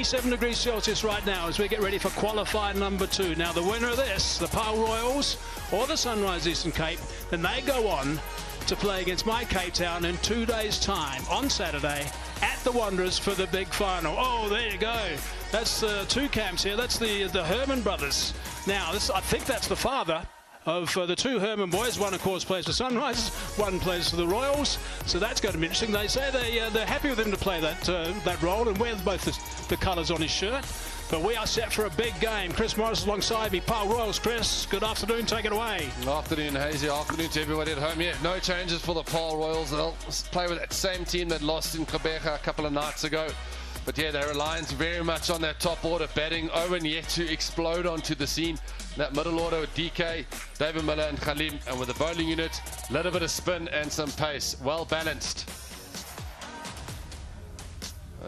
27 degrees Celsius right now as we get ready for qualifier number 2. Now the winner of this, the Paarl Royals or the Sunrise Eastern Cape, then they go on to play against my Cape Town in 2 days' time on Saturday at the Wanderers for the big final. Oh, there you go. That's two camps here. That's the Herman brothers. Now, I think that's the father of the two Herman boys. One, of course, plays for Sunrise. One plays for the Royals. So that's going to be interesting. They say they're happy with him to play that role and wear both the colours on his shirt. But we are set for a big game. Chris Morris alongside me. Paarl Royals. Chris, good afternoon. Take it away. Good afternoon, Hazy. Afternoon to everybody at home. Yeah, no changes for the Paarl Royals. They'll play with that same team that lost in Quebec a couple of nights ago. But yeah, their reliance very much on that top order batting. Owen yet to explode onto the scene. That middle order with DK, David Miller and Khalim. And with the bowling unit, a little bit of spin and some pace. Well balanced.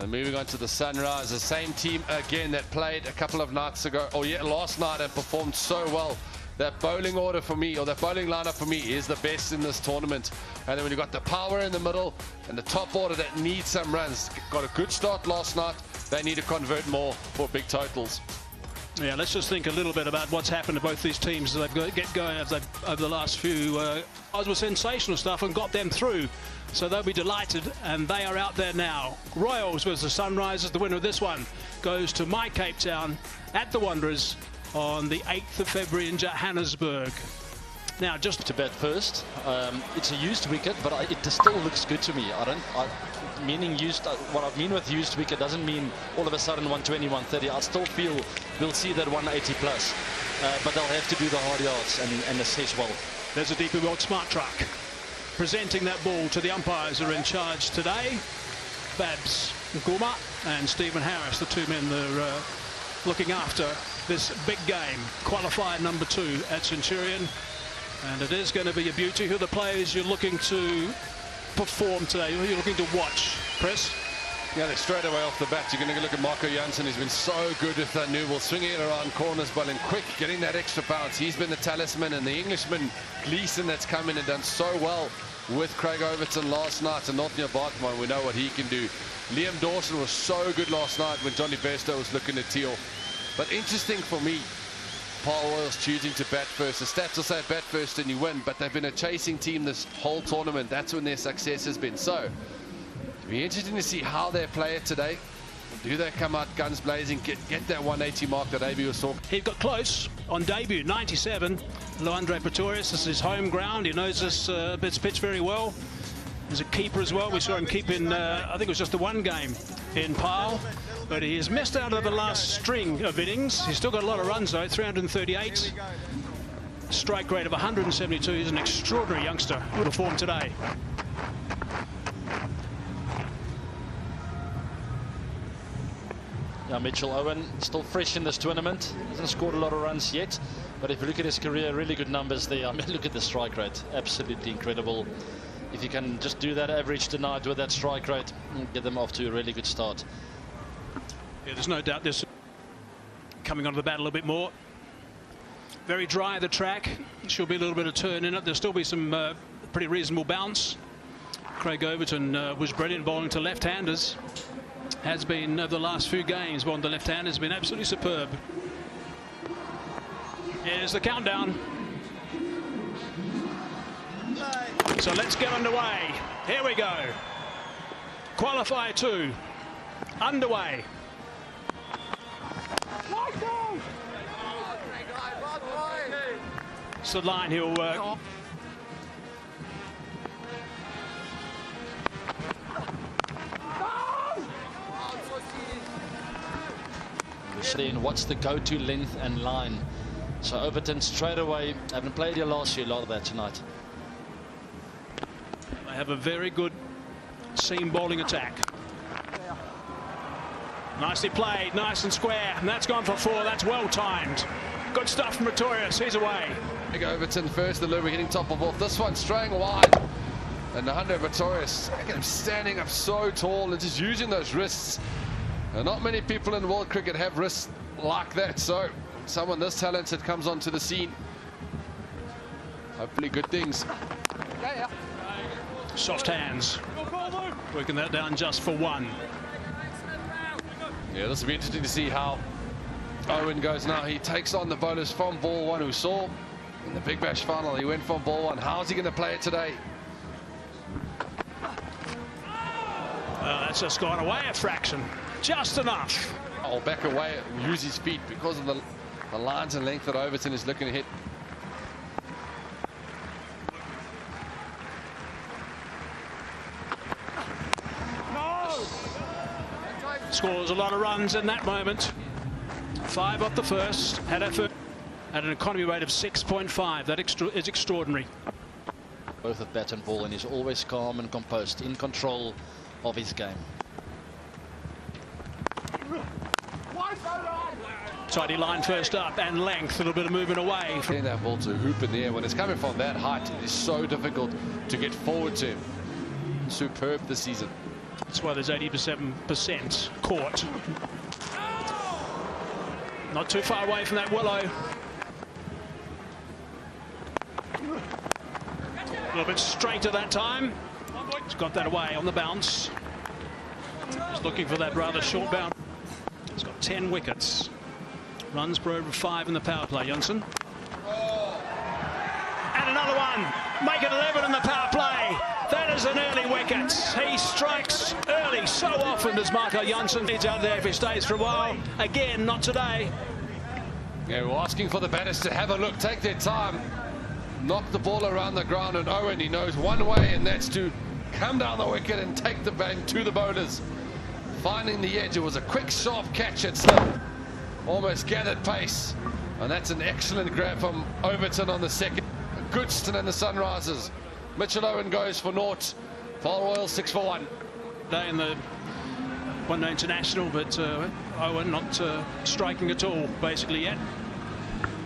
Moving on to the Sunrise, the same team again that played a couple of nights ago, or yet last night, and performed so well. That bowling order for me, or that bowling lineup for me, is the best in this tournament. And then when you've got the power in the middle and the top order that needs some runs, got a good start last night. They need to convert more for big totals. Yeah, let's just think a little bit about what's happened to both these teams as they've get going over the last few hours with sensational stuff and got them through. So they'll be delighted, and they are out there now. Royals versus Sunrisers. The winner of this one goes to my Cape Town at the Wanderers on the 8th of February in Johannesburg. Now, just to bat first. It's a used wicket, but it still looks good to me. Meaning used, what I mean with used wicket doesn't mean all of a sudden 120, 130. I still feel we'll see that 180 plus, but they'll have to do the hard yards and assess well. There's a deeply world smart truck presenting that ball to the umpires who are in charge today. Babs Nguma and Stephen Harris, the two men that are looking after this big game, qualifier number 2 at Centurion. And it is going to be a beauty. Who are the players you're looking to perform today? Who are you looking to watch, Chris? Yeah, they're straight away off the bat. You're going to look at Marco Jansen. He's been so good with that new ball, swinging it around corners, bowling quick, getting that extra bounce. He's been the talisman, and the Englishman Gleeson that's come in and done so well with Craig Overton last night, and not near Bartman. We know what he can do. Liam Dawson was so good last night when Johnny Bairstow was looking at Teal. But interesting for me, Paarl Royals choosing to bat first. The stats will say bat first and you win, but they've been a chasing team this whole tournament. That's when their success has been. So it'll be interesting to see how they play it today. Do they come out guns blazing, get that 180 mark that AB was talking? He got close on debut, 97. Loandre Pretorius, this is his home ground. He knows this pitch very well. He's a keeper as well. We saw him keep in, I think it was just the one game in Paarl. But he has missed out of the last string of innings. He's still got a lot of runs though, 338. Strike rate of 172. He's an extraordinary youngster. Good form today. Yeah, Mitchell Owen still fresh in this tournament. Hasn't scored a lot of runs yet, but if you look at his career, really good numbers there. I mean, look at the strike rate, absolutely incredible. If you can just do that average tonight with that strike rate, get them off to a really good start. Yeah, there's no doubt this coming onto the bat a little bit more. Very dry, the track. Should be a little bit of turn in it. There'll still be some pretty reasonable bounce. Craig Overton was brilliant bowling to left-handers. Has been over the last few games, bowling to left-handers, been absolutely superb. Here's the countdown. So let's get underway. Here we go. Qualifier 2 underway. It's the line he'll work. Saying what's the go-to length and line. So Overton straight away, having played here last year, a lot of that tonight. They have a very good seam bowling attack. Nicely played, nice and square, and that's gone for 4. That's well timed. Good stuff from Pretorius. He's away. Big Overton first delivery, hitting top of off. This one straying wide. And 100 Pretorius, look at him standing up so tall and just using those wrists. And not many people in world cricket have wrists like that. So someone this talented comes onto the scene. Hopefully good things. Soft hands. Working that down just for 1. Yeah, this will be interesting to see how Owen goes now. He takes on the bowlers from Boll 1 who saw in the Big Bash final. He went from Boll 1. How's he going to play it today? That's just gone away a fraction. Just enough. I'll back away, use his feet because of the lines and length that Overton is looking to hit. Scores a lot of runs in that moment. 5 off the first, had an economy rate of 6.5. That is extraordinary. Both at bat and ball, and he's always calm and composed, in control of his game. Tidy line first up and length, a little bit of movement away. Getting that ball to hoop in the air when it's coming from that height, it is so difficult to get forward to him. Superb this season. That's why there's 87% caught. Not too far away from that willow. A little bit straight at that time. He's got that away on the bounce. He's looking for that rather short bounce. He's got 10 wickets. Runs per over 5 in the power play, Janssen. And another one. Make it 11 in the power play. That is an early wicket. He strikes early so often, does Marco Janssen. He's out there if he stays for a while. Again, not today. Yeah, we're asking for the batters to have a look, take their time, knock the ball around the ground, and Owen, he knows one way, and that's to come down the wicket and take the bang to the bowlers. Finding the edge, it was a quick, sharp catch at slip. Almost gathered pace, and that's an excellent grab from Overton on the second. Goodston and the Sunrisers. Mitchell Owen goes for naught. Paarl Royal 6 for 1. Day in the one-day international, but Owen not striking at all, basically, yet.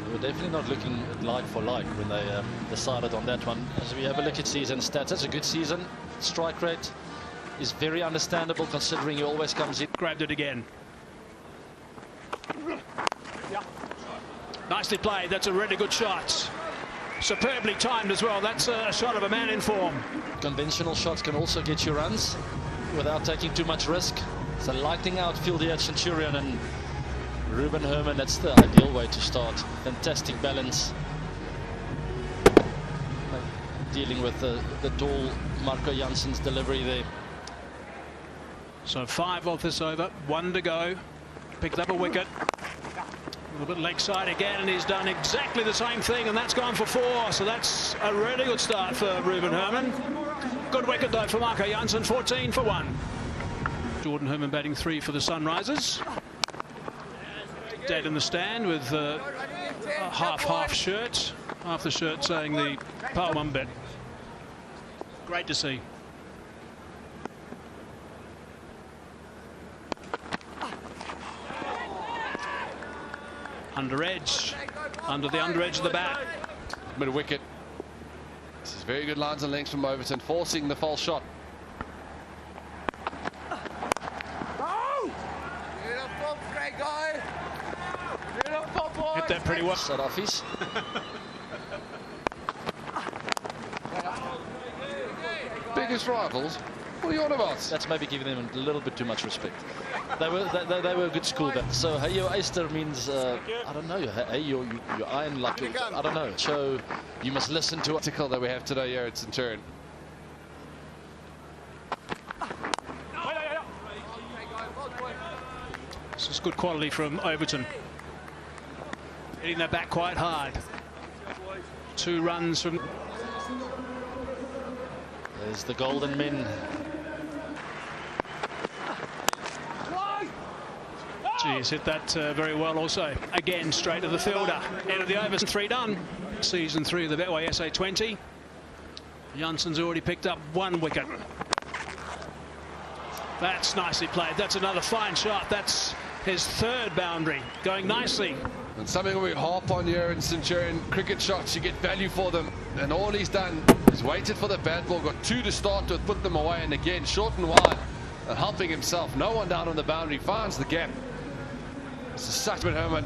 They were definitely not looking like for like when they decided on that one. As we have a look at season stats, that's a good season. Strike rate is very understandable considering he always comes in. Grabbed it again. Nicely played. That's a really good shot. Superbly timed as well. That's a shot of a man in form. Conventional shots can also get you runs without taking too much risk. It's a lighting outfield here at Centurion, and Ruben Herman, that's the ideal way to start. Fantastic balance. Dealing with the tall Marco Janssen's delivery there. So 5 off this over, 1 to go. Picked up a wicket. A little bit leg side again, and he's done exactly the same thing, and that's gone for 4. So that's a really good start for Ruben Herman. Good wicket though for Marco Janssen, 14 for 1. Jordan Herman batting 3 for the Sunrisers. Dead in the stand with a half shirt. Half the shirt saying the Paarl 1 bet. Great to see. Under edge, under the under edge of the bat. Mid wicket. This is very good lines and lengths from Overton, forcing the false shot. Hit that pretty well. Sadafis. Biggest rivals? What are you on about? That's maybe giving them a little bit too much respect. They were a good school back. So hey yo Easter means I don't know. Hey you iron like I don't know. So you must listen to Article that we have today here at Centurion. This is good quality from Overton. Hitting that back quite hard. 2 runs from. There's the golden men. Geez, hit that very well also. Again, straight to the fielder. End of the over, 3 done. Season 3 of the Betway SA20. Janssen's already picked up 1 wicket. That's nicely played. That's another fine shot. That's his 3rd boundary. Going nicely. And something we harp on here in Centurion, cricket shots, you get value for them. And all he's done is waited for the bad ball, got 2 to start with, put them away, and again, short and wide, and helping himself. No one down on the boundary, finds the gap. This is such a Herman.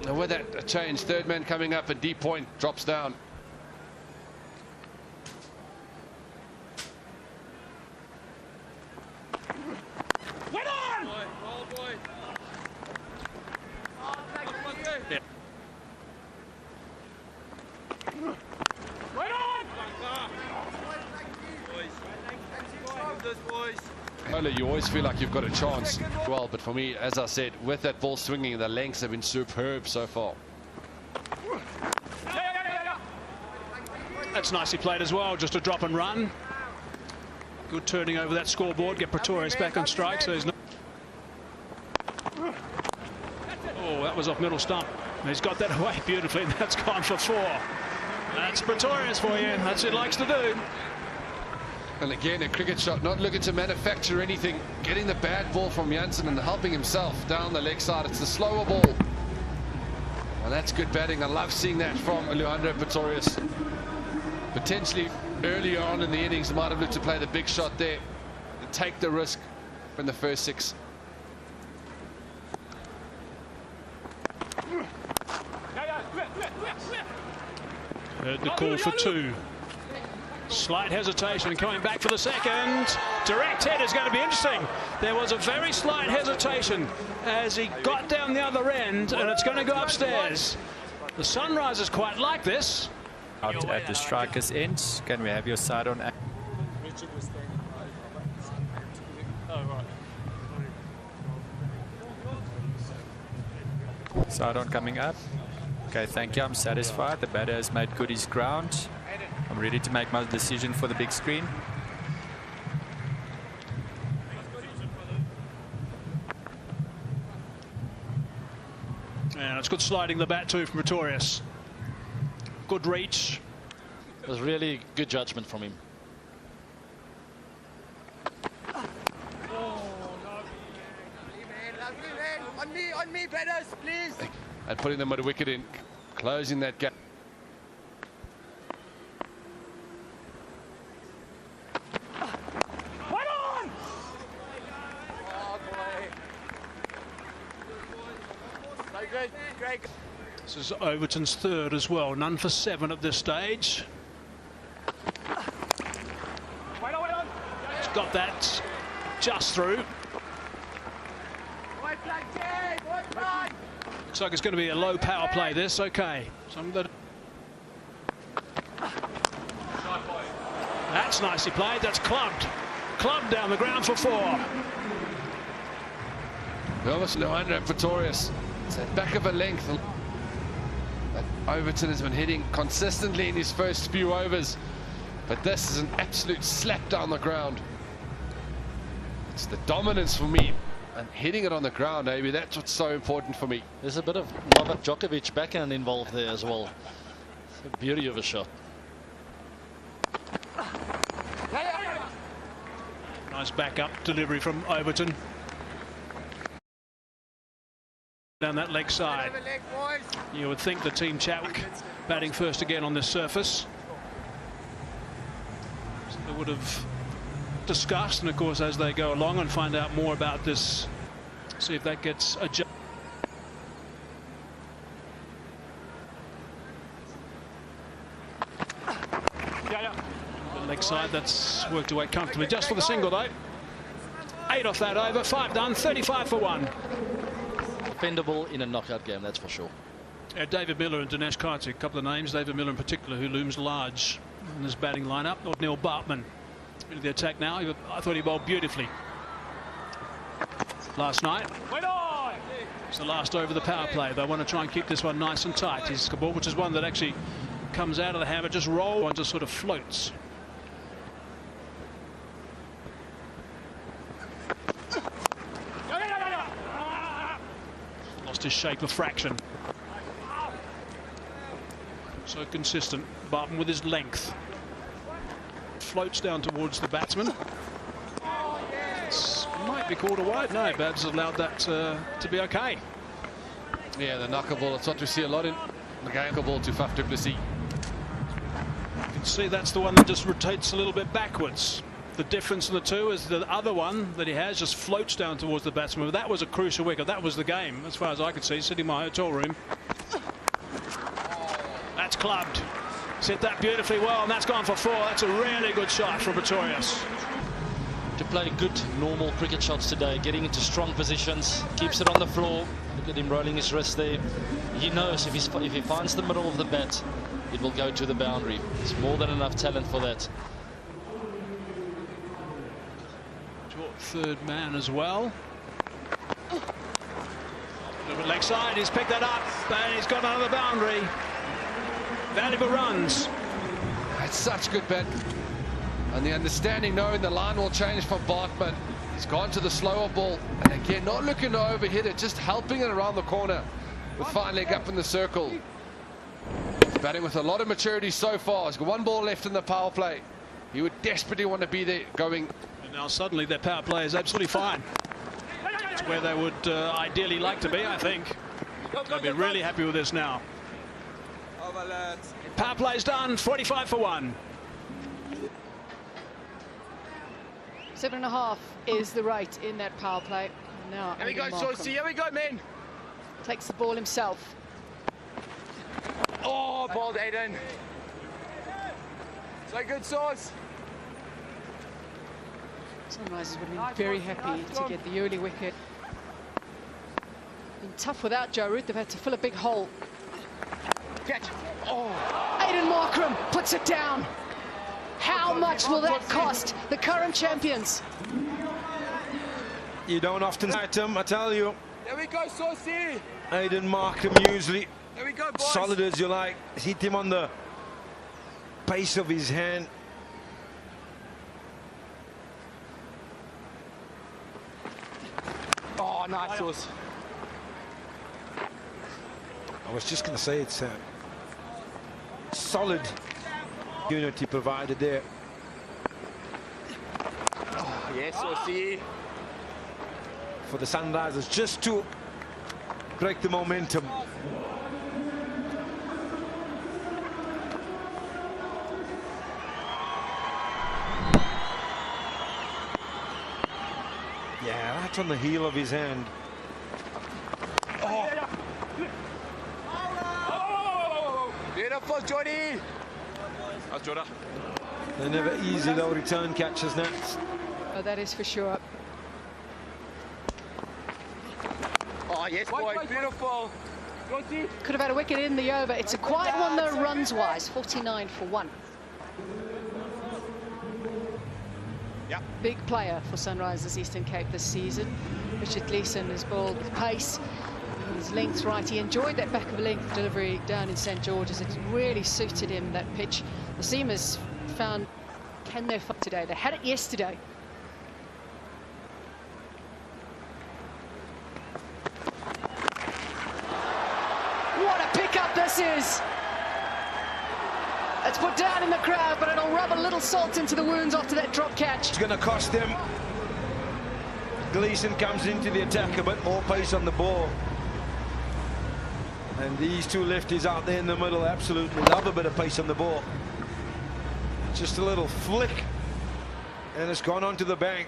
And with that a change, 3rd man coming up, and deep point drops down. controller, you always feel like you've got a chance. Well, but for me, as I said, with that ball swinging, the lengths have been superb so far. That's nicely played as well, just a drop and run. Good turning over that scoreboard, get Pretorius back on strike. So he's not... Oh, that was off middle stump. He's got that away beautifully, and that's gone for 4. That's Pretorius for you. That's what he likes to do. And again, a cricket shot, not looking to manufacture anything, getting the bad ball from Jansen and helping himself down the leg side. It's the slower ball. And that's good batting. I love seeing that from Alejandro Pretorius. Potentially earlier on in the innings, might have looked to play the big shot there and take the risk in the first 6. Heard the call for 2. Slight hesitation, coming back for the second. Direct hit is going to be interesting. There was a very slight hesitation as he got down the other end, and it's going to go upstairs. The Sunrisers quite like this. Out at the striker's end. Can we have your side on? Side on coming up. Okay, thank you. I'm satisfied. The batter has made good his ground. I'm ready to make my decision for the big screen. And it's good sliding the bat too from Pretorius. Good reach. It was really good judgment from him. On me, batters, please. And putting them at a wicket in, closing that gap. Great. This is Overton's 3rd as well. None for 7 at this stage. He's got that just through. Looks like it's going to be a low power play this. Okay. That's nicely played. That's clubbed. Clubbed down the ground for 4. Almost no under Pretorius. It's that back of a length that Overton has been hitting consistently in his first few overs, but this is an absolute slap down the ground. It's the dominance for me, and hitting it on the ground, maybe that's what's so important for me. There's a bit of Novak Djokovic backhand involved there as well. It's a beauty of a shot. Nice backup delivery from Overton. Down that leg side. You would think the team Chatwick batting first again on this surface. So they would have discussed, and of course as they go along and find out more about this, see if that gets adjusted. The leg side, that's worked away comfortably just for the single though. 8 off that over, 5 done, 35 for 1. Defendable in a knockout game, that's for sure. David Miller and Dinesh Karthik, a couple of names. David Miller in particular, who looms large in this batting lineup. Or Neil Bartman into the attack now. I thought he bowled beautifully last night. It's the last over the power play. They want to try and keep this one nice and tight. His ball, which is one that actually comes out of the hammer, just rolls, one just sort of floats. Lost his shape a fraction. So consistent. Barton with his length. Floats down towards the batsman. This might be called a wide. No, Babs allowed that to be okay. Yeah, the knocker ball. It's what we see a lot in the game. Knocker ball to Faf du Plessis. You can see that's the one that just rotates a little bit backwards. The difference in the two is the other one that he has just floats down towards the batsman. But that was a crucial wicket. That was the game, as far as I could see, sitting in my hotel room. That's clubbed. Hit that beautifully well, and that's gone for 4. That's a really good shot from Pretorius. To play good, normal cricket shots today, getting into strong positions, keeps it on the floor. Look at him rolling his wrist there. He knows if he finds the middle of the bat, it will go to the boundary. There's more than enough talent for that. third man as well. A little bit leg side, he's picked that up, and he's got another boundary. Valuable runs. It's such good bet. And the understanding, knowing the line will change for Bartman. He's gone to the slower ball, and again, not looking to overhit it, just helping it around the corner with fine leg up in the circle. He's batting with a lot of maturity so far. He's got one ball left in the power play. He would desperately want to be there going. And now suddenly their power play is absolutely fine. It's where they would ideally like to be, I think. They'll be really happy with this now. Power play's done, 45 for 1. 7.5 is the rate in that power play. Now Here we go, Saucy. Here we go, man. takes the ball himself. Oh, ball, Aiden. So good, Sauce. Sunrisers would have been very happy to get the early wicket. Been tough without Joe Root. They've had to fill a big hole. Catch. Oh. Aiden Markram puts it down. How much will that cost the current champions? You don't often sight him, I tell you. There we go, Saucy. Aiden Markham usually There we go, boys. solid as you like. Hit him on the base of his hand. Oh, nice, Sauce. I was just going to say it's solid unity provided there. Oh, yes, Saucy. For the Sunrisers just to break the momentum. Yeah, right on the heel of his hand. Beautiful, Jordy. That's Jordan. They're never easy though, return catches, Nats. Oh, that is for sure. Oh, yes, boy. Beautiful. Saucy. Could have had a wicket in the over. It's a quiet one though, runs-wise. 49 for 1. Yeah. Big player for Sunrisers Eastern Cape this season. Richard Gleeson has bowled with pace. His length right. He enjoyed that back of length delivery down in St George's. It really suited him, that pitch. The seamers found, can they fight today? They had it yesterday. What a pickup this is! It's put down in the crowd, but it'll rub a little salt into the wounds after that drop catch. It's going to cost them. Gleeson comes into the attack, a bit more pace on the ball. And these two lefties out there in the middle absolutely love a bit of pace on the ball. Just a little flick, and it's gone onto the bank.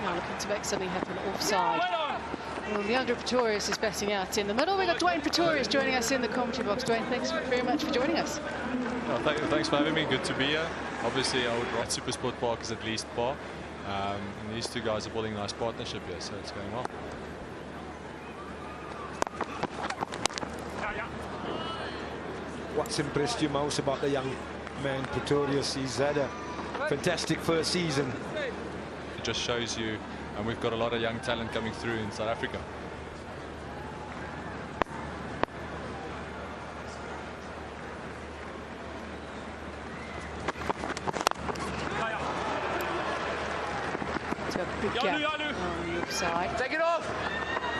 Now looking to make something happen offside. Well, Leandro Pretorius is batting out in the middle. We've got Dwayne Pretorius joining us in the commentary box. Dwayne, thanks very much for joining us. Thanks for having me. Good to be here. Obviously, I would rate Super Sport Park is at least par. And these two guys are building a nice partnership here, so it's going well. What's impressed you most about the young man Pretorius? He's had a fantastic first season. It just shows you, and we've got a lot of young talent coming through in South Africa. To a big gap on the offside. Take it off.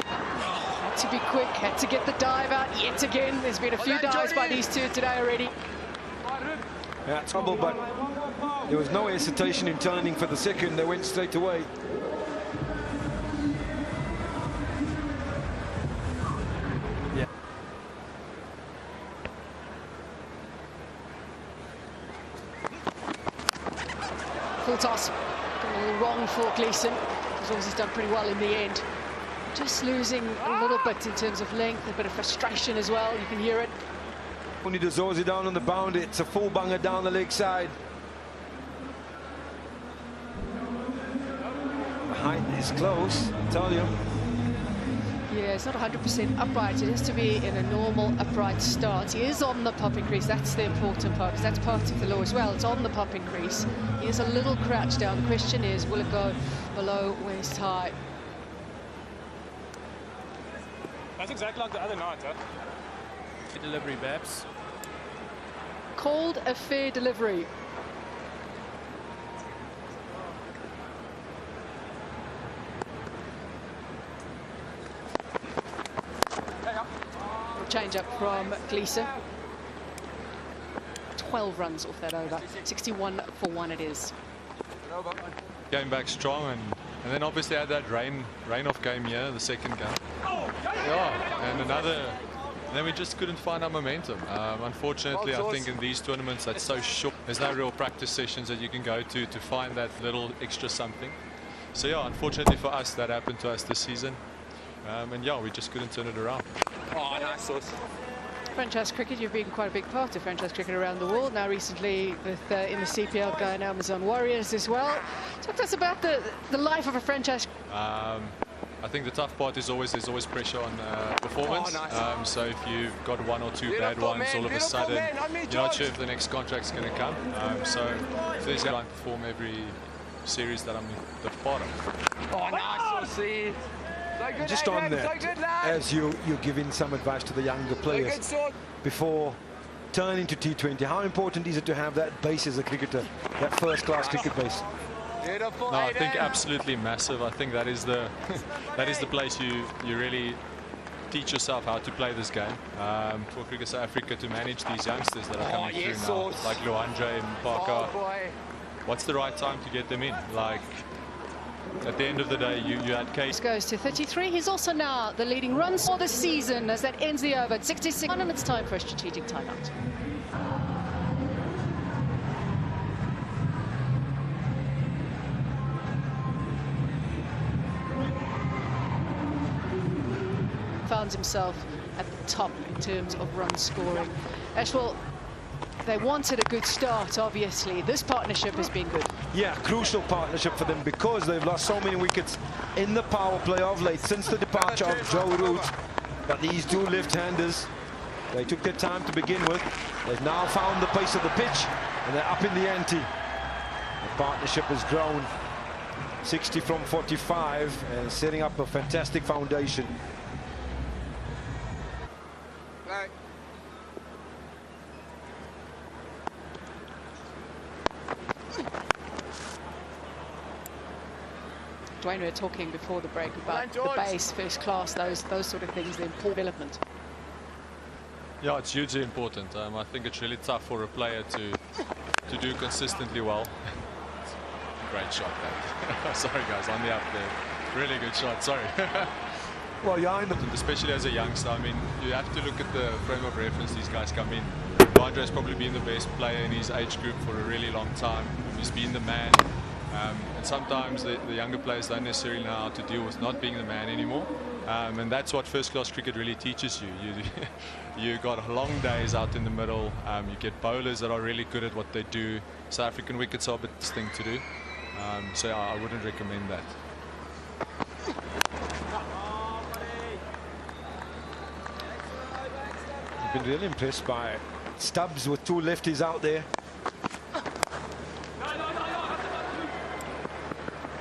Had to be quick, had to get the dive out yet again. There's been a few dives by these two today already. Yeah, trouble, but there was no hesitation in turning for the second. They went straight away. Yeah. Full toss. Got a little wrong for Gleeson. As long as he's done pretty well in the end. Just losing a little bit in terms of length, a bit of frustration as well. You can hear it. Only does Ozzy down on the boundary. It's a full banger down the leg side. It's close, I tell you. Yeah, it's not 100% upright. It has to be in a normal upright stance. He is on the popping crease. That's the important part, because that's part of the law as well. It's on the popping crease. He is a little crouched down. The question is, will it go below waist high? That's exactly like the other night, huh? Delivery, Babs. Called a fair delivery. Change up from Gleeson. 12 runs off that over. 61 for 1 it is. Came back strong, and then obviously had that rain off game here, the second game. Yeah, and then we just couldn't find our momentum. Unfortunately, I think in these tournaments that's so short. There's no real practice sessions that you can go to find that little extra something. So yeah, unfortunately for us, that happened to us this season. And yeah, we just couldn't turn it around. Oh, nice sauce. Franchise cricket, you've been quite a big part of franchise cricket around the world. Now recently with in the CPL going Amazon Warriors as well. Talk to us about the life of a franchise. I think the tough part is there's always pressure on performance. Oh, nice. So if you've got one or two bad ones, all of a sudden you're not sure if the next contract's going to come. So there's going to perform every series that I'm the part of. Oh, nice sauce. So good, Just Adrian, on that, so good, lad. as you're giving some advice to the younger players So good, before turning to T20, how important is it to have that base as a cricketer, that first-class cricket base? Beautiful, No, I think Adrian. absolutely massive. I think that is the place you really teach yourself how to play this game. For Cricket South Africa to manage these youngsters that are coming through now, sauce. like Luandre and Parker. Oh, boy. What's the right time to get them in? Like, at the end of the day, you had Case. Goes to 33. He's also now the leading runs for the season as that ends the over at 66. And it's time for a strategic timeout. Found himself at the top in terms of run scoring. Ashwell, they wanted a good start, obviously. This partnership has been good. Yeah, crucial partnership for them because they've lost so many wickets in the power play of late since the departure of Joe Root. But these two left-handers, they took their time to begin with. They've now found the pace of the pitch and they're up in the ante. The partnership has grown 60 from 45 and setting up a fantastic foundation. Right. Dwayne, we were talking before the break about the base, first class, those sort of things, the important development. Yeah, it's hugely important. I think it's really tough for a player to do consistently well. Great shot, that. Sorry, guys, on the up there. Really good shot. Sorry. Well, yeah, especially as a youngster, I mean, you have to look at the frame of reference these guys come in. Andre has probably been the best player in his age group for a really long time. He's been the man. And sometimes the younger players don't necessarily know how to deal with not being the man anymore. And that's what first-class cricket really teaches you. You got long days out in the middle. You get bowlers that are really good at what they do. South African wickets are a bit thing to do. So I wouldn't recommend that. I've been really impressed by Stubbs with two lefties out there.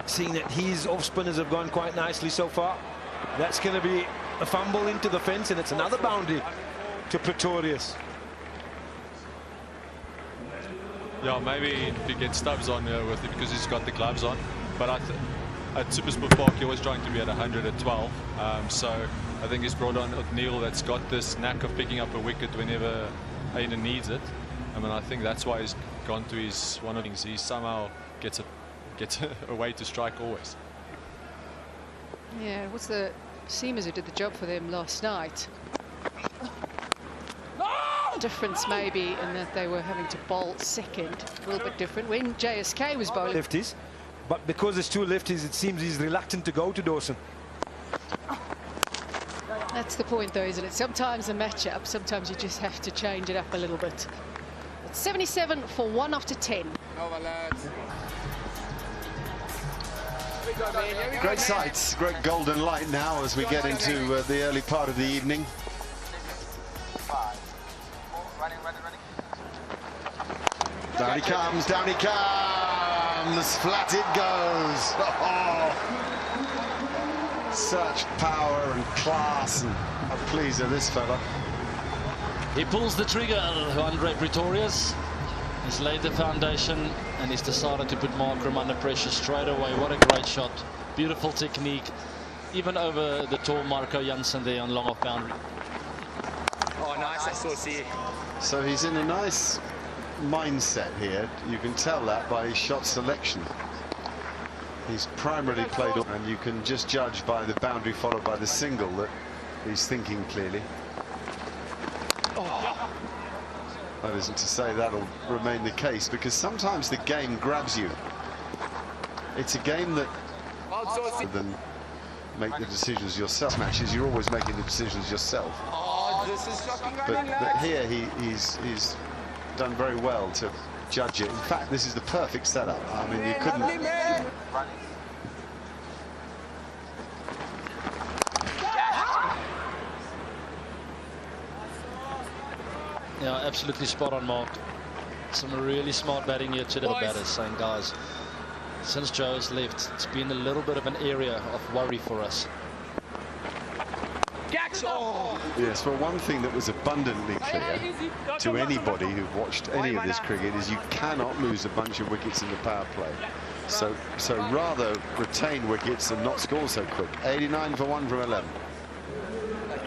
Seeing that his off spinners have gone quite nicely so far. That's going to be a fumble into the fence, and it's another boundary to Pretorius. Yeah, maybe if you get Stubbs on with it because he's got the gloves on. But at Supersport Park, you're always trying to be at 100 at 12. So I think he's brought on O'Neill that's got this knack of picking up a wicket whenever Aiden needs it. I mean, I think that's why he's gone to his one of the things. He somehow gets a way to strike always. Yeah, what's the seamers who did the job for them last night? Difference maybe in that they were having to bowl second, a little bit different when JSK was bowling. Lefties, but because there's two lefties, it seems he's reluctant to go to Dawson. That's the point though, isn't it? Sometimes a matchup, sometimes you just have to change it up a little bit. It's 77 for 1 after 10. Over, lads. Great sights, great golden light now as we get into the early part of the evening. Down he comes, flat it goes. Oh, such power and class, and how pleased are this fella. He pulls the trigger, Andre Pretorius. He's laid the foundation and he's decided to put Markram under pressure straight away. What a great shot. Beautiful technique. Even over the tall Marco Jansen there on long off boundary. Oh, nice. I saw C. So he's in a nice mindset here. You can tell that by his shot selection. He's primarily played, and you can just judge by the boundary followed by the single that he's thinking clearly. Oh. That isn't to say that'll remain the case, because sometimes the game grabs you. It's a game that than make the decisions yourself. Matches, you're always making the decisions yourself. Oh, this is shocking. But here he's done very well to judge it. In fact, this is the perfect setup. I mean, you couldn't. Yeah, absolutely spot on, Mark. Some really smart batting here to the batters, saying, guys, since Joe's left, it's been a little bit of an area of worry for us. Yes, well, one thing that was abundantly clear to anybody who've watched any of this cricket is you cannot lose a bunch of wickets in the power play. So rather retain wickets and not score so quick. 89 for 1 from 11.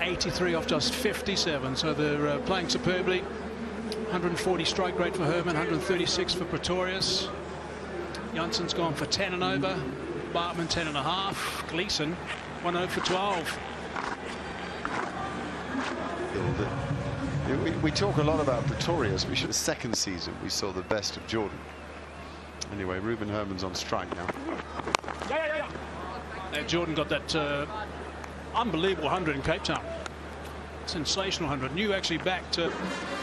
83 off just 57, so they're playing superbly. 140 strike rate for Herman, 136 for Pretorius. Jansen's gone for 10 and over. Bartman 10 and a half. Gleeson 1-0 for 12. We talk a lot about Pretorius. The second season we saw the best of Jordan. Anyway, Ruben Herman's on strike now. Jordan got that unbelievable 100 in Cape Town. Sensational 100. New actually backed to.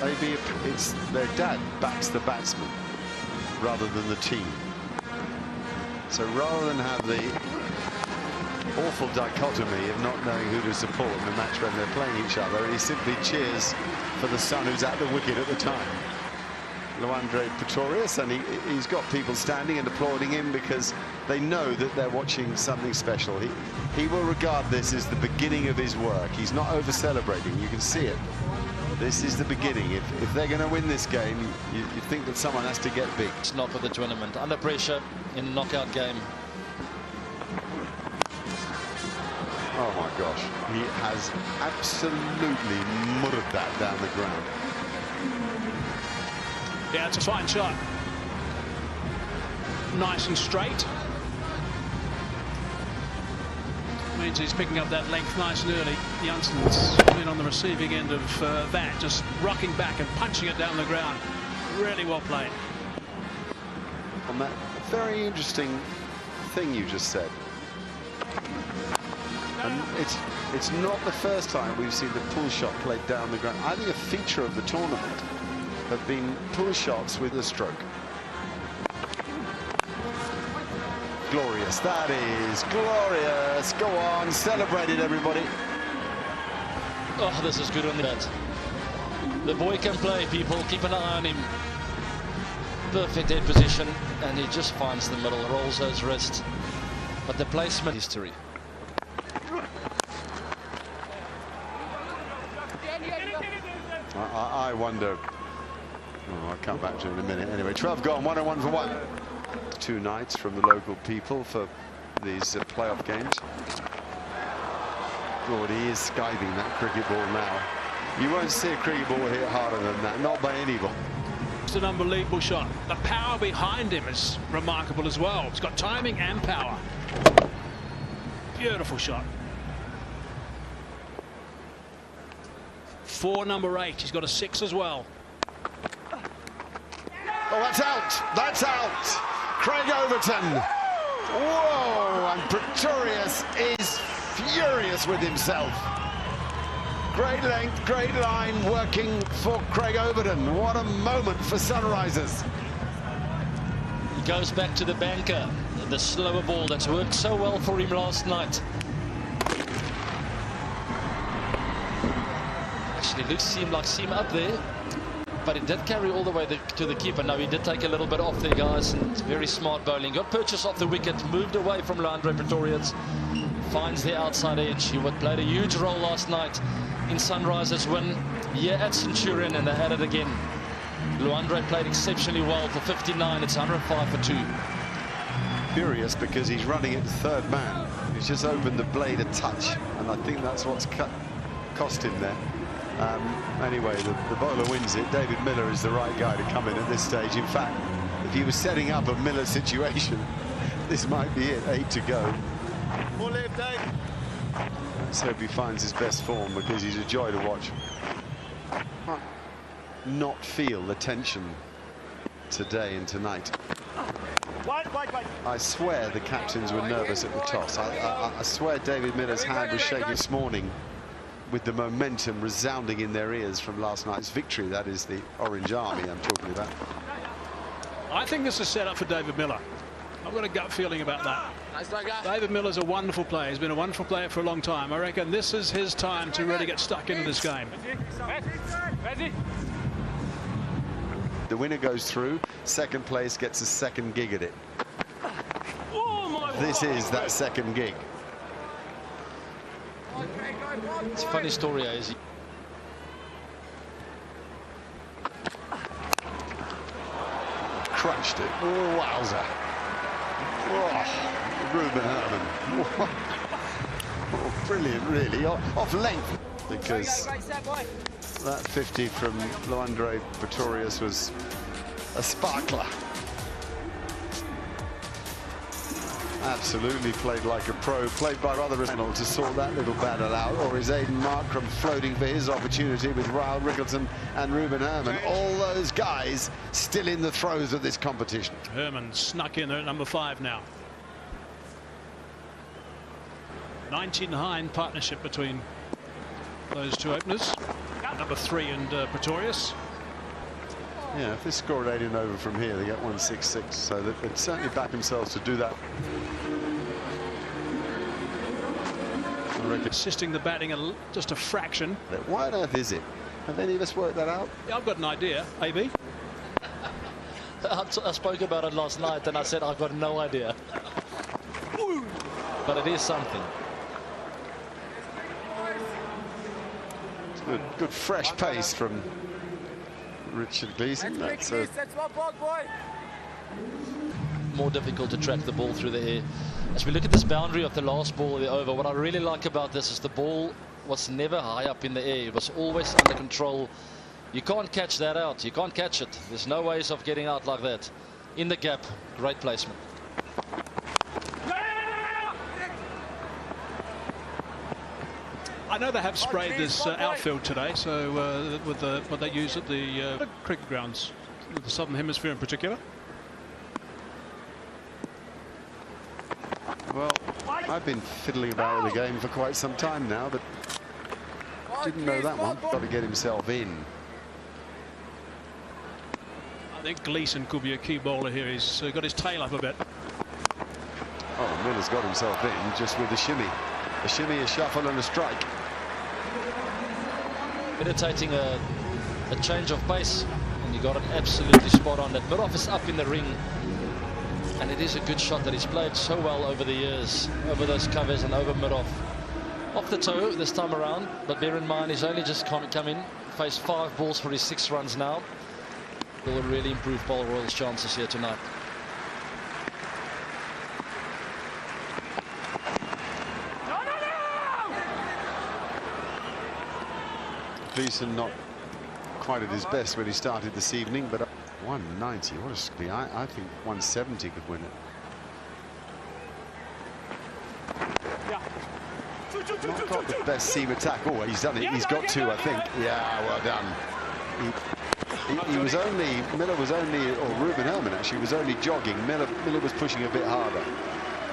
Maybe it's their dad backs the batsman rather than the team. So rather than have the awful dichotomy of not knowing who to support in a match when they're playing each other, he simply cheers for the son who's at the wicket at the time. Andre Pretorius, and he's got people standing and applauding him because they know that they're watching something special. He will regard this as the beginning of his work. He's not over-celebrating. You can see it. This is the beginning. If they're going to win this game, you think that someone has to get big. It's not for the tournament. Under pressure in a knockout game. Oh my gosh, he has absolutely murdered that down the ground. Yeah, it's a fine shot. Nice and straight. Means he's picking up that length nice and early. Jansen's been on the receiving end of that, just rocking back and punching it down the ground. Really well played. On that very interesting thing you just said. And it's not the first time we've seen the pull shot played down the ground. I think a feature of the tournament have been pull shots with a stroke. Glorious, that is glorious. Go on, celebrate it, everybody. Oh, this is good on the bat. The boy can play, people. Keep an eye on him. Perfect head position, and he just finds the middle, rolls those wrists. But the placement history. I wonder. Oh, I'll come back to it in a minute. Anyway, 12 gone, 1-1 for 1. 2 nights from the local people for these playoff games. Lord, he is skiving that cricket ball now. You won't see a cricket ball hit harder than that, not by any ball. It's an unbelievable shot. The power behind him is remarkable as well. It's got timing and power. Beautiful shot. For number 8, he's got a 6 as well. Oh, that's out. That's out. Craig Overton. Whoa, and Pretorius is furious with himself. Great length, great line working for Craig Overton. What a moment for Sunrisers. He goes back to the banker. the slower ball that's worked so well for him last night. Actually, seemed like seam up there, but it did carry all the way to the keeper. Now he did take a little bit off there, guys, and very smart bowling. Got purchase off the wicket, moved away from Leandro Pretorius, finds the outside edge. He played a huge role last night in Sunrisers' win here at Centurion, and they had it again. Leandro played exceptionally well for 59. It's 105 for 2. Furious because he's running it to third man. He's just opened the blade a touch, and I think that's what's cost him there. Anyway, the bowler wins it. David Miller is the right guy to come in at this stage. In fact, if he was setting up a Miller situation, this might be it. 8 to go. Let's hope he finds his best form, because he's a joy to watch. Not feel the tension today and tonight. I swear the captains were nervous at the toss. I swear David Miller's hand was shaking this morning with the momentum resounding in their ears from last night's victory. That is the Orange Army I'm talking about. I think this is set up for David Miller. I've got a gut feeling about that. David Miller's a wonderful player. He's been a wonderful player for a long time. I reckon this is his time to really get stuck into this game. The winner goes through. Second place gets a second gig at it. This is that second gig. It's a funny story, is he? Crunched it. Oh, wowzer. Oh, Ruben Herman. Oh, brilliant, really. Off length, because that 50 from Leandro Pretorius was a sparkler. Absolutely played like a pro, played by rather to sort that little battle out. Or is Aidan Markram floating for his opportunity with Ryle Rickleton and Ruben Herman? All those guys still in the throes of this competition. Herman snuck in there at number 5 now. 19-9 partnership between those two openers. Number 3 and Pretorius. Yeah, if they score 8 and over from here, they get 166, so they'd certainly back themselves to do that. Assisting the batting just a fraction. Why on earth is it? Have any of us worked that out? Yeah, I've got an idea. AB? I spoke about it last night and I said I've got no idea. But it is something. Good fresh pace from Richard Gleeson. That's more difficult to track the ball through the air. As we look at this boundary of the last ball of the over, what I really like about this is the ball was never high up in the air. It was always under control. You can't catch that out. You can't catch it. There's no ways of getting out like that. In the gap, great placement. I know they have sprayed this outfield today, so with what they use at the cricket grounds, the Southern Hemisphere in particular. Well, I've been fiddling about with the game for quite some time now, but didn't know that one. Got to get himself in. I think Gleeson could be a key bowler here. He's got his tail up a bit. Oh, Miller's got himself in just with a shimmy, a shuffle, and a strike. Meditating a change of pace, and you got it absolutely spot on. That mid-off is up in the ring, and it is a good shot that he's played so well over the years, over those covers and over mid-off. Off the toe this time around, but bear in mind he's only just come in, faced 5 balls for his 6 runs now. Will really improve Paarl Royal's chances here tonight. Gleeson not quite at his best when he started this evening, but 190, what a screen. I think 170 could win it. Not got the best seam attack. Oh, he's done it. He's got 2, I think. Yeah, well done. He was only, Miller was only, or Ruben Herman actually was only jogging. Miller was pushing a bit harder.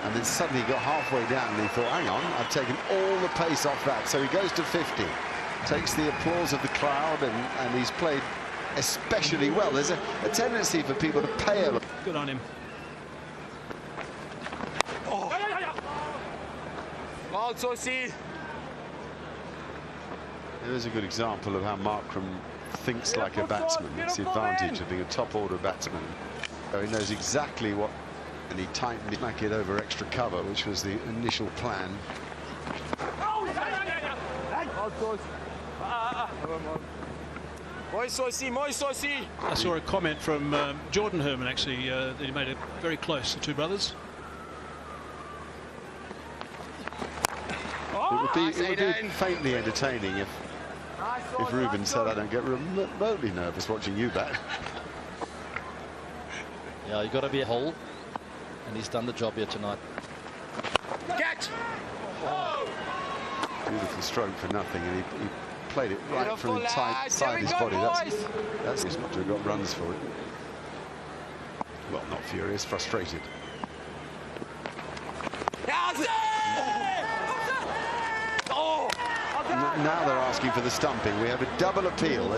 And then suddenly he got halfway down and he thought, hang on, I've taken all the pace off that. So he goes to 50. Takes the applause of the crowd, and he's played especially well. There's a tendency for people to pale. Good on him. Also see. There's a good example of how Markram thinks like a batsman. It's the advantage of being a top-order batsman. So he knows exactly what, and he tightened it, smack it over extra cover, which was the initial plan. I saw a comment from Jordan Herman, actually, that he made it very close, the two brothers. It would be faintly entertaining if Ruben said, I don't get remotely nervous watching you bat. Yeah, you got to be a hole, and he's done the job here tonight. Catch! Beautiful stroke for nothing, and he played it right from inside his body. That's not to have got runs for it. Well, not furious, frustrated. Now they're asking for the stumping. We have a double appeal.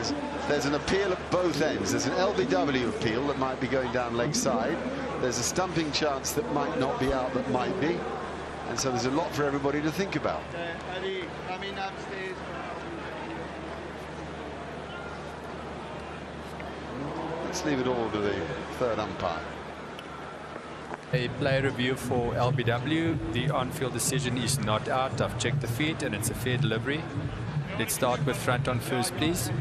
There's an appeal at both ends. There's an LBW appeal that might be going down leg side. There's a stumping chance that might not be out, that might be. And so there's a lot for everybody to think about. Let's leave it all to the third umpire. A play review for LBW. The on-field decision is not out. I've checked the feet and it's a fair delivery. Let's start with front on first, please.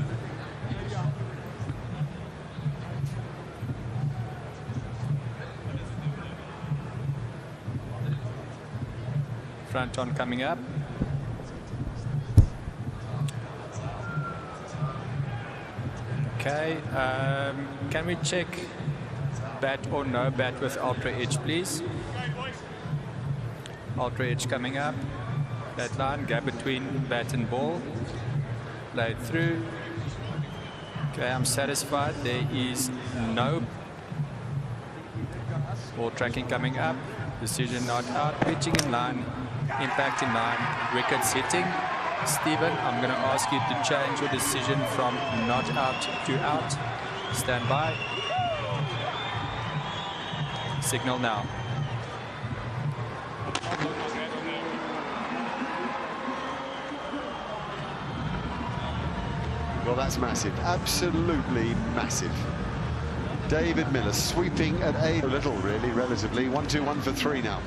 Front on coming up. Okay, can we check bat or no bat with ultra edge, please? Ultra edge coming up. Bat line, gap between bat and ball. Played through. Okay, I'm satisfied. There is no ball tracking coming up. Decision not out. Pitching in line. Impact in line. Wickets hitting. Stephen, I'm going to ask you to change your decision from not out to out. Stand by. Signal now. Well, that's massive. Absolutely massive. David Miller sweeping at a little, really, relatively. 1-2-1 for 3 now.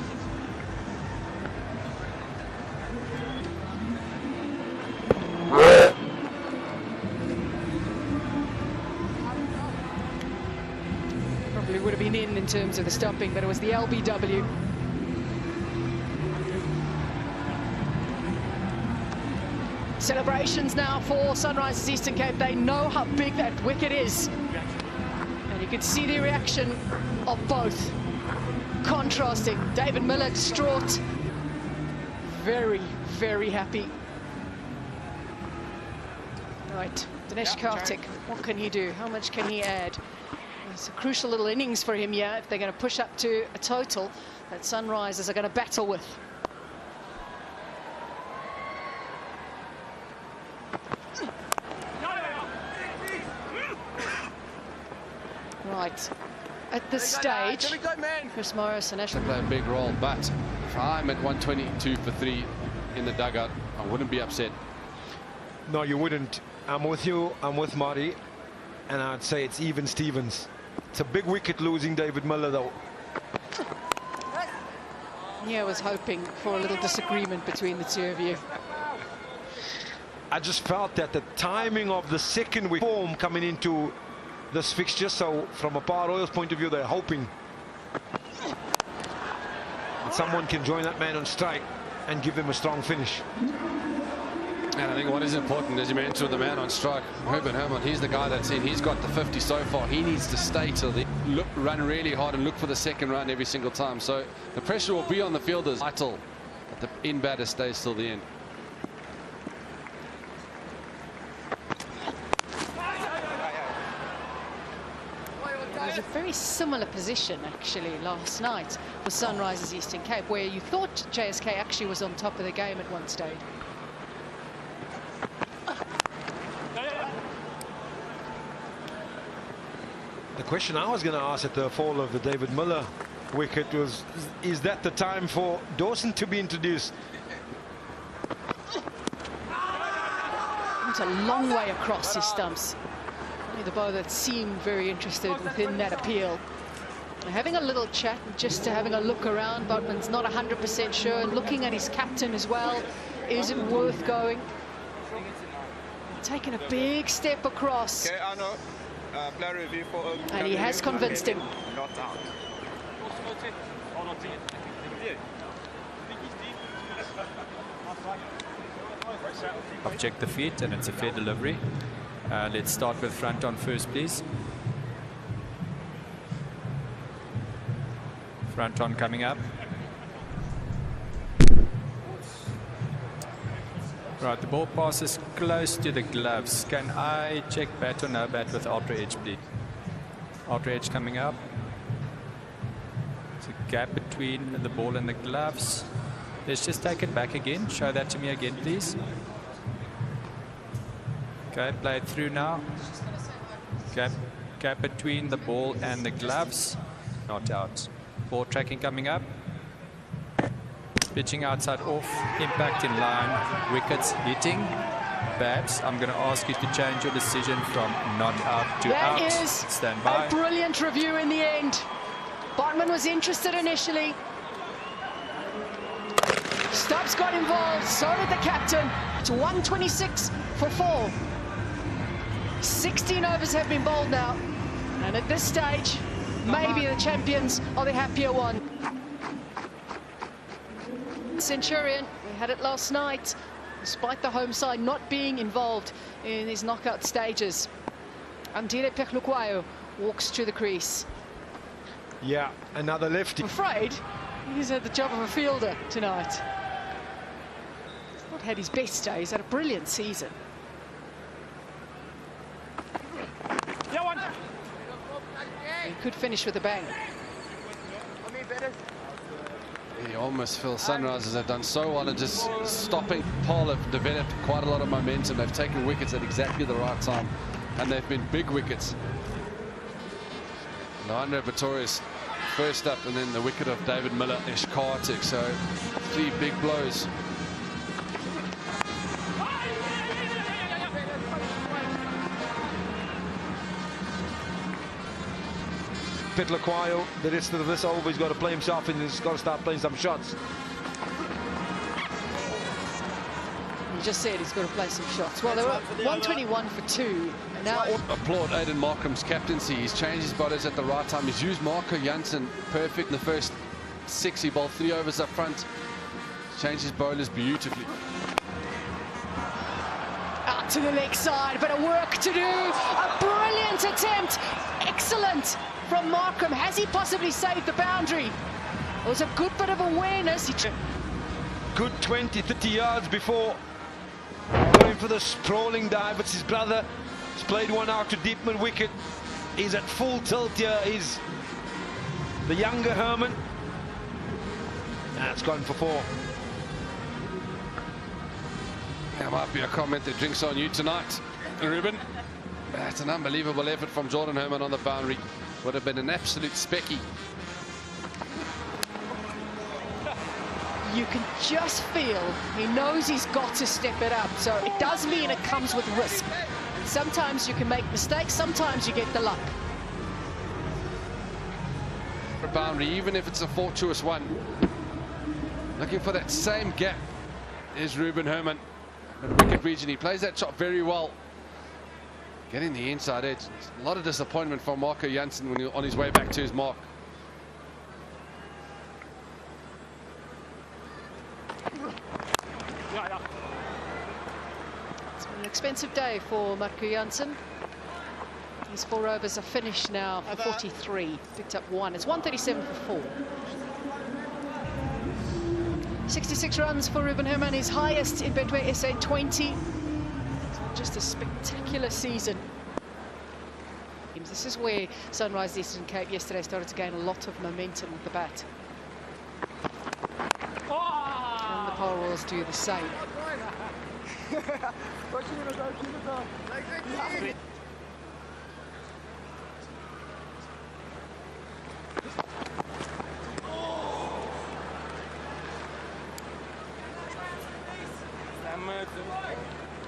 Probably would have been in terms of the stumping, but it was the LBW. Celebrations now for Sunrisers Eastern Cape. They know how big that wicket is. And you can see the reaction of both. Contrasting. David Miller distraught. Very, very happy. Right, Dinesh Karthik, what can he do? How much can he add? It's a crucial little innings for him here if they're going to push up to a total that Sunrisers are going to battle with. Right, at this stage, Chris Morris and Ashley Play a big role, but if I'm at 122 for 3 in the dugout, I wouldn't be upset. No, you wouldn't. I'm with you. I'm with Marty. And I'd say it's even Stevens. It's a big wicket losing David Miller, though. Yeah, I was hoping for a little disagreement between the two of you. I just felt that the timing of the second wicket form coming into this fixture, so from a Paarl's point of view, they're hoping that someone can join that man on strike and give them a strong finish. And I think what is important, as you mentioned, with the man on strike, Ruben Herman, he's the guy that's in. He's got the 50 so far. He needs to stay till the run really hard and look for the second run every single time. So the pressure will be on the fielders vital, but the in batter stays till the end. It was a very similar position, actually, last night for Sunrisers Eastern Cape, where you thought JSK actually was on top of the game at one stage. The question I was going to ask at the fall of the David Miller wicket was, is that the time for Dawson to be introduced? It's a long way across his stumps. Only the bowler that seemed very interested within that appeal. Having a little chat, just having a look around. Botman's not 100% sure. Looking at his captain as well. Is it worth going? Taking a big step across. Okay, Arno. Player review for And he has convinced him. Not out. I've checked the feet and it's a fair delivery. Let's start with front on first, please. Front on coming up. Right, the ball passes close to the gloves. Can I check bat or no bat with Ultra Edge, please? Ultra Edge coming up. There's a gap between the ball and the gloves. Let's just take it back again. Show that to me again, please. Okay, play it through now. Gap between the ball and the gloves. Not out. Ball tracking coming up. Pitching outside off. Impact in line. Wickets hitting. Babs, I'm going to ask you to change your decision from not out to out. That is Stand by. a brilliant review in the end. Botman was interested initially. Stubbs got involved, so did the captain. It's 126 for 4. 16 overs have been bowled now. And at this stage, maybe the champions are the happier one. Centurion, we had it last night, despite the home side not being involved in his knockout stages. Andile Pehlukwayo walks to the crease. Yeah, another lefty. I'm afraid he's had the job of a fielder tonight. He's not had his best day, he's had a brilliant season. He could finish with a bang. You almost feel Sunrisers have done so well at just stopping. Paarl have developed quite a lot of momentum. They've taken wickets at exactly the right time, and they've been big wickets. Leandro Pretorius first up, and then the wicket of David Miller, Ish Kartik. So 3 big blows. Pehlukwayo, the rest of this over, he's got to play himself in, he's got to start playing some shots. He just said he's got to play some shots. Well, they were 121 for 2. And now applaud Aiden Markham's captaincy. He's changed his bowlers at the right time. He's used Marco Jansen perfect in the first 6. He bowled 3 overs up front. He's changed his bowlers beautifully. out to the leg side, but a work to do. A brilliant attempt. Excellent from Markham. Has he possibly saved the boundary? It was a good bit of awareness. Good 20, 30 yards before going for the sprawling dive. It's his brother. He's played one out to deep mid wicket. He's at full tilt here. He's the younger Herman. That's gone for 4. There might be a comment that drinks on you tonight, Ruben. That's an unbelievable effort from Jordan Herman on the boundary. Would have been an absolute specky. You can just feel he knows he's got to step it up. So it does mean it comes with risk. Sometimes you can make mistakes, sometimes you get the luck. A boundary, even if it's a fortuitous one. Looking for that same gap is Ruben Herman. But wicket region, he plays that shot very well. Getting the inside edge. A lot of disappointment from Marco Jansen when he's on his way back to his mark. It's been an expensive day for Marco Jansen. His 4 overs are finished now for 43. Picked up 1. It's 137 for 4. 66 runs for Ruben Herman, his highest in Betway SA20. Just a spectacular season. This is where Sunrise Eastern Cape yesterday started to gain a lot of momentum with the bat. And the Paarl Royals do the same.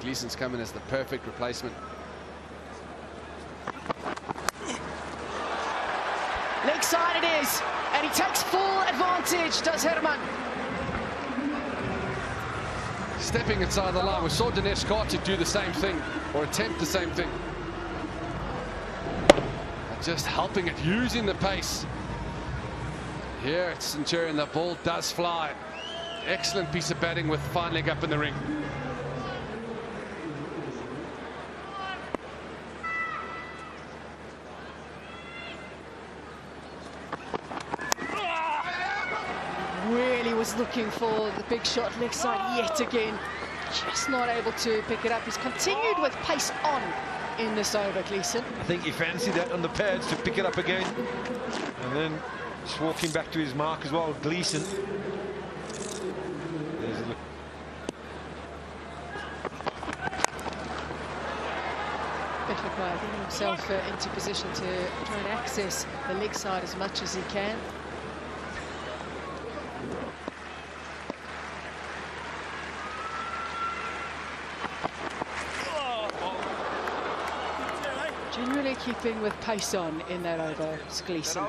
Gleeson's come in as the perfect replacement. Leg side it is, and he takes full advantage, does Herman. Stepping inside the line. We saw Dinesh Karthik do the same thing, or attempt the same thing. Just helping it, using the pace. Here it's Centurion, the ball does fly. Excellent piece of batting with fine leg up in the ring. Really was looking for the big shot leg side yet again. Just not able to pick it up. He's continued with pace on in this over, Gleeson. I think he fancied that on the pads to pick it up again. And then just walking back to his mark as well, Gleeson. There's a look. Betwickler getting himself into position to try and access the leg side as much as he can. Generally keeping with pace on in that over, Gleeson.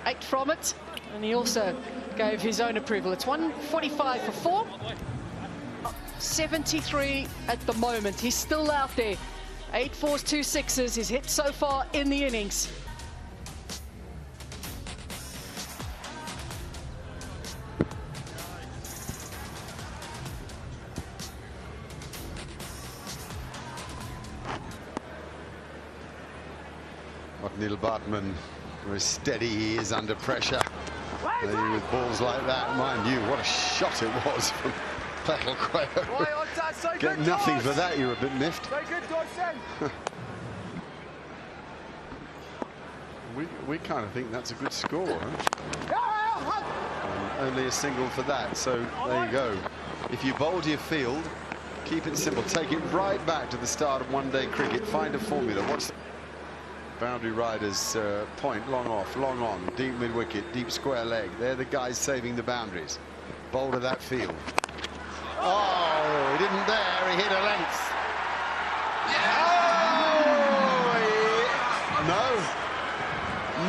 8 from it, and he also gave his own approval. It's 145 for 4. 73 at the moment. He's still out there. 8 fours, 2 sixes. He's hit so far in the innings. Neil Bartman, very steady he is under pressure. With balls like that, mind you, what a shot it was from Paarl. Get nothing for that, you're a bit miffed. We kind of think that's a good score, huh? Only a single for that, so there you go. If you bowl to your field, keep it simple. Take it right back to the start of one-day cricket. Find a formula. What's the boundary riders point, long off, long on, deep mid-wicket, deep square leg. They're the guys saving the boundaries. Bowl to that field. Oh, he didn't there, he hit a length.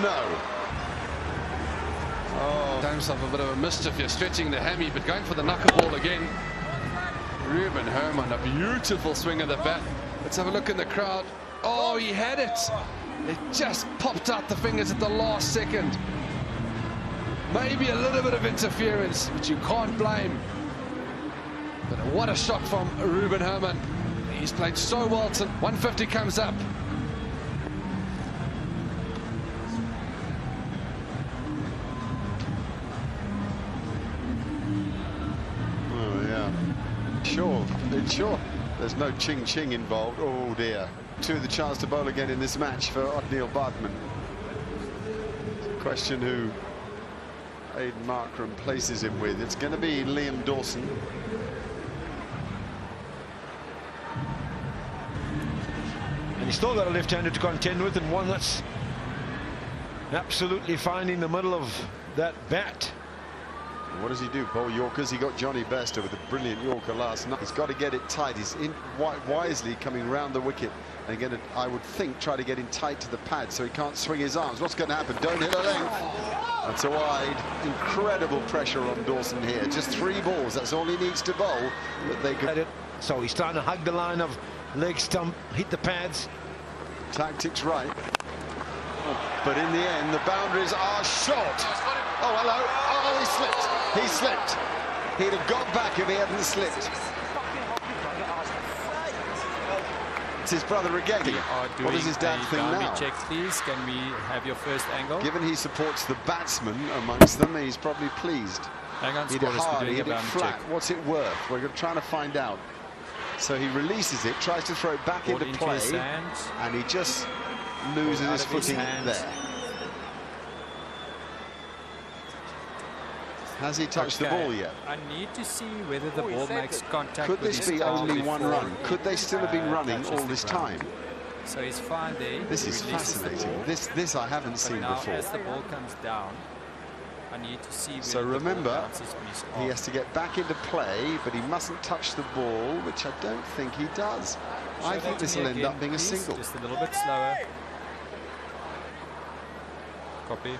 No. Oh. Done himself a bit of a mischief here, stretching the hammy, but going for the knuckleball again. Ruben Herman, a beautiful swing of the bat. Let's have a look in the crowd. Oh, he had it. It just popped out the fingers at the last second. Maybe a little bit of interference, but you can't blame. But what a shot from Ruben Herman. He's played so well. 150 comes up. Oh, yeah. Sure. There's no ching-ching involved. Oh, dear. To the chance to bowl again in this match for Neil Bartman. Question who Aidan Markram places him with. It's going to be Liam Dawson. And he's still got a left-hander to contend with, and one that's absolutely fine in the middle of that bat. What does he do? Bowl Yorkers. He got Johnny Bester with a brilliant Yorker last night. He's got to get it tight. He's in wisely coming round the wicket. And again, I would think, try to get in tight to the pad so he can't swing his arms. What's going to happen? Don't hit a length. That's a wide. Incredible pressure on Dawson here. Just 3 balls. That's all he needs to bowl. But they could. So he's trying to hug the line of leg stump, hit the pads. Tactics right. But in the end, the boundaries are short. Oh, hello. Oh, he slipped. He slipped. He'd have got back if he hadn't slipped. It's his brother again. What does his dad think now? Check, please. Can we have your first angle? Given he supports the batsman amongst them, he's probably pleased. Hang on, hit it hard, hit it flat. Check. What's it worth? We're trying to find out. So he releases it, tries to throw it back into play, and he just loses his footing there. Has he touched the ball yet? I need to see whether the ball makes contact. Could this be only 1 run? Could they still have been running all this time? So he's fine there. This is fascinating. This I haven't seen before. As the ball comes down, I need to see. So remember, he has to get back into play, but he mustn't touch the ball, which I don't think he does. I think this will end up being a single. Just a little bit slower. Copy.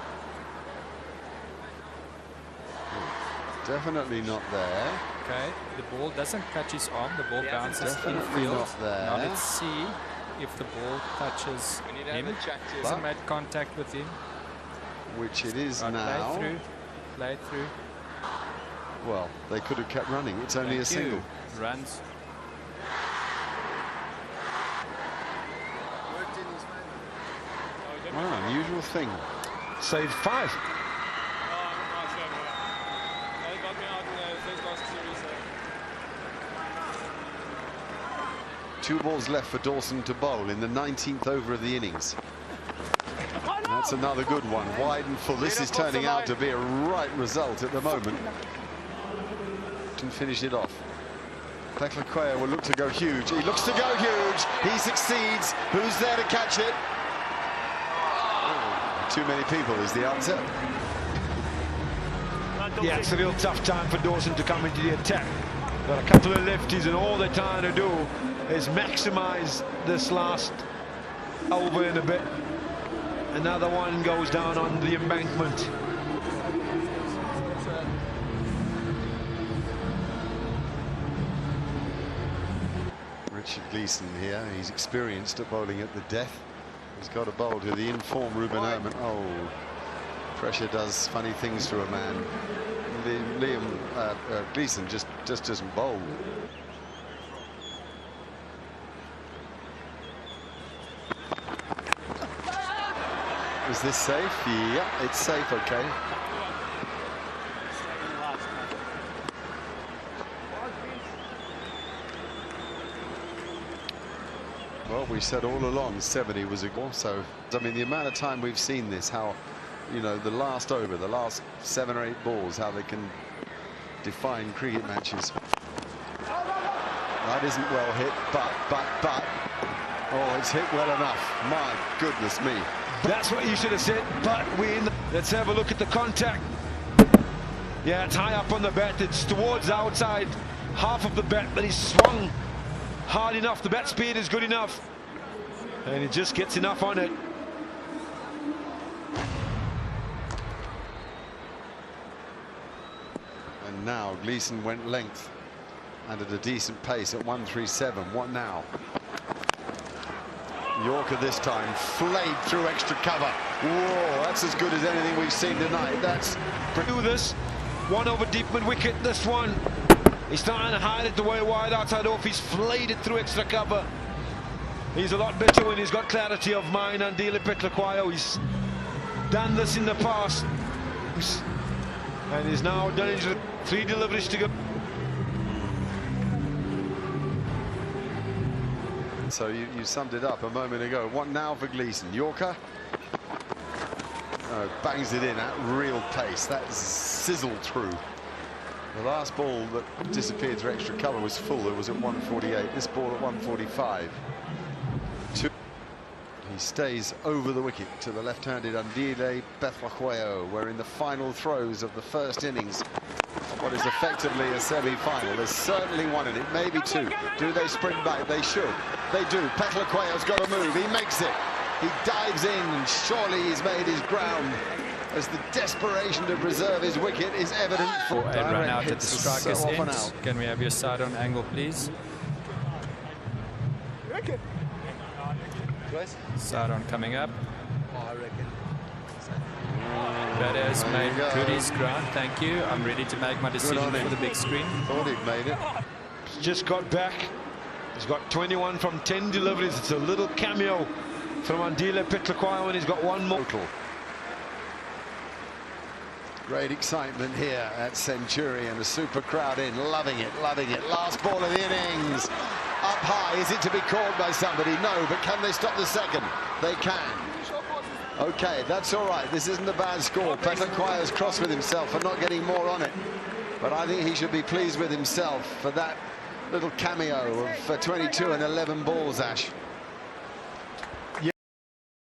Definitely not there. Okay, the ball doesn't catch his arm. The ball bounces Definitely infield. not there. Now let's see if the ball touches him. Doesn't make contact with him. Which it is Right, now. Play through. Well, they could have kept running. It's only a single. Runs. Wow, unusual thing. Save 5. Two balls left for Dawson to bowl in the 19th over of the innings. That's another good one, wide and full. This is turning out to be a right result at the moment. And finish it off. Qualifier will look to go huge. He looks to go huge. He succeeds. Who's there to catch it? Oh, too many people is the answer. Yeah, it's a real tough time for Dawson to come into the attack. Got a couple of lefties, and all they're trying to do is maximize this last over and a bit. Another one goes down on the embankment. Richard Gleeson here. He's experienced at bowling at the death. He's got a bowl to the informed Ruben Herman. Oh, pressure does funny things to a man. Gleeson just doesn't bowl. Is this safe? Yeah, it's safe, okay. Well, we said all along 70 was a goal, so I mean the amount of time we've seen this, how, you know, the last over, the last 7 or 8 balls, how they can define cricket matches. That isn't well hit, but oh, it's hit well enough. My goodness me. That's what you should have said, but win. Let's have a look at the contact. Yeah, it's high up on the bat. It's towards the outside half of the bat, but he's swung hard enough. The bat speed is good enough, and he just gets enough on it. And now Gleeson went length and at a decent pace at 137. What now? Yorker this time flayed through extra cover. Whoa, that's as good as anything we've seen tonight. That's Do this. One over deep mid wicket. This one. He's trying to hide it the way wide outside off. He's flayed it through extra cover. He's a lot better when he's got clarity of mind. And Qualifier, he's done this in the past, and he's now done it. 3 deliveries to go. So you summed it up a moment ago. What now for Gleeson? Yorker? Bangs it in at real pace. That sizzled through. The last ball that disappeared through extra cover was full. It was at 148. This ball at 145. He stays over the wicket to the left-handed Qualifier. We're in the final throws of the first innings. What is effectively a semi-final. There's certainly one in it, maybe 2. Do they sprint back? They should. They do. Qualifier got to move. He makes it. He dives in, and surely he's made his ground, as the desperation to preserve his wicket is evident. And run out at the striker's end. Can we have your side-on angle, please? Side-on coming up. Batter has made good his ground. Thank you. I'm ready to make my decision for the big screen. Thought he'd made it. He's just got back. He's got 21 from 10 deliveries. It's a little cameo from Qualifier when he's got one more. Great excitement here at Century, and a super crowd in, loving it, loving it. Last ball of the innings. Up high. Is it to be caught by somebody? No, but can they stop the second? They can. Okay, that's all right. This isn't a bad score. Qualifier's cross with himself for not getting more on it. But I think he should be pleased with himself for that little cameo of 22 and 11 balls, Ash.